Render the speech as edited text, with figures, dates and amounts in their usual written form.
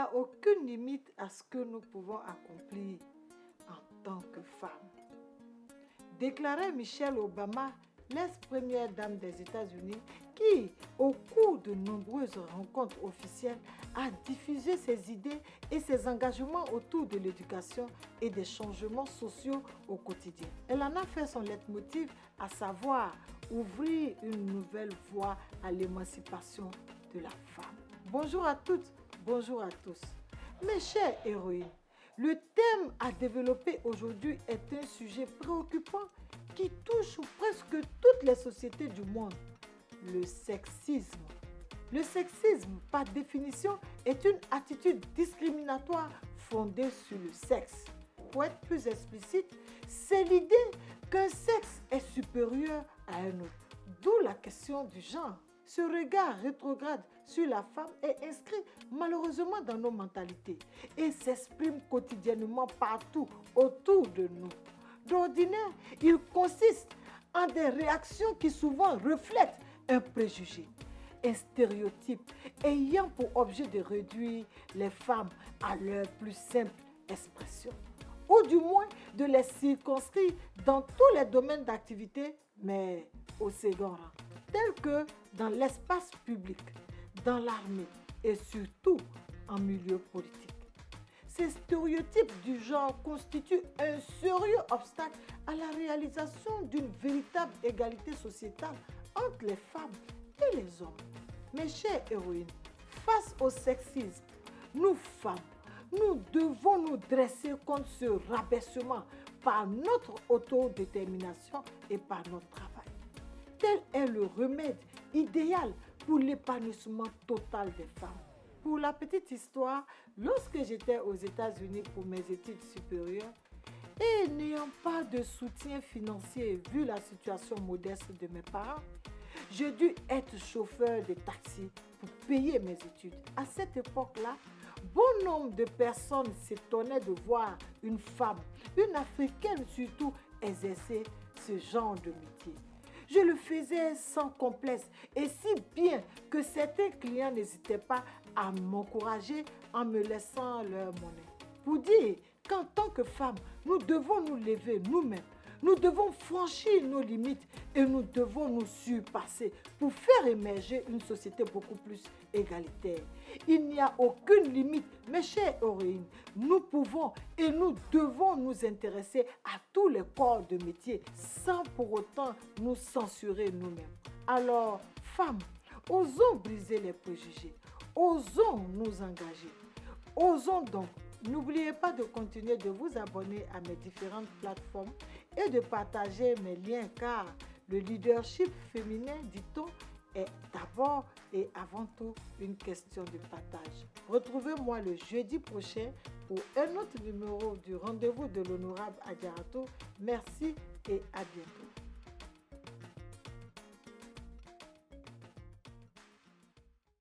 a aucune limite à ce que nous pouvons accomplir en tant que femmes. Déclarait Michelle Obama, l'ex-première dame des États-Unis, qui, au cours de nombreuses rencontres officielles, a diffusé ses idées et ses engagements autour de l'éducation et des changements sociaux au quotidien. Elle en a fait son leitmotiv, à savoir ouvrir une nouvelle voie à l'émancipation de la femme. Bonjour à toutes, bonjour à tous. Mes chères héroïnes, le thème à développer aujourd'hui est un sujet préoccupant qui touche presque toutes les sociétés du monde, le sexisme. Le sexisme, par définition, est une attitude discriminatoire fondée sur le sexe. Pour être plus explicite, c'est l'idée qu'un sexe est supérieur à un autre, d'où la question du genre. Ce regard rétrograde sur la femme est inscrit malheureusement dans nos mentalités et s'exprime quotidiennement partout autour de nous. D'ordinaire, il consiste en des réactions qui souvent reflètent un préjugé, un stéréotype ayant pour objet de réduire les femmes à leur plus simple expression, ou du moins de les circonscrire dans tous les domaines d'activité, mais au second rang, tels que dans l'espace public, dans l'armée et surtout en milieu politique. Ces stéréotypes du genre constituent un sérieux obstacle à la réalisation d'une véritable égalité sociétale entre les femmes et les hommes. Mes chères héroïnes, face au sexisme, nous femmes, nous devons nous dresser contre ce rabaissement par notre autodétermination et par notre travail. Tel est le remède idéal pour l'épanouissement total des femmes. Pour la petite histoire, lorsque j'étais aux États-Unis pour mes études supérieures et n'ayant pas de soutien financier vu la situation modeste de mes parents, j'ai dû être chauffeur de taxi pour payer mes études. À cette époque-là, bon nombre de personnes s'étonnaient de voir une femme, une Africaine surtout, exercer ce genre de métier. Je le faisais sans complexe et si bien que certains clients n'hésitaient pas à m'encourager en me laissant leur monnaie. Pour dire qu'en tant que femmes, nous devons nous lever nous-mêmes. Nous devons franchir nos limites et nous devons nous surpasser pour faire émerger une société beaucoup plus égalitaire. Il n'y a aucune limite, mes chères héroïnes. Nous pouvons et nous devons nous intéresser à tous les corps de métier sans pour autant nous censurer nous-mêmes. Alors, femmes, osons briser les préjugés, osons nous engager, osons donc. N'oubliez pas de continuer de vous abonner à mes différentes plateformes et de partager mes liens car le leadership féminin, dit-on, est d'abord et avant tout une question de partage. Retrouvez-moi le jeudi prochain pour un autre numéro du rendez-vous de l'honorable Adjaratou. Merci et à bientôt.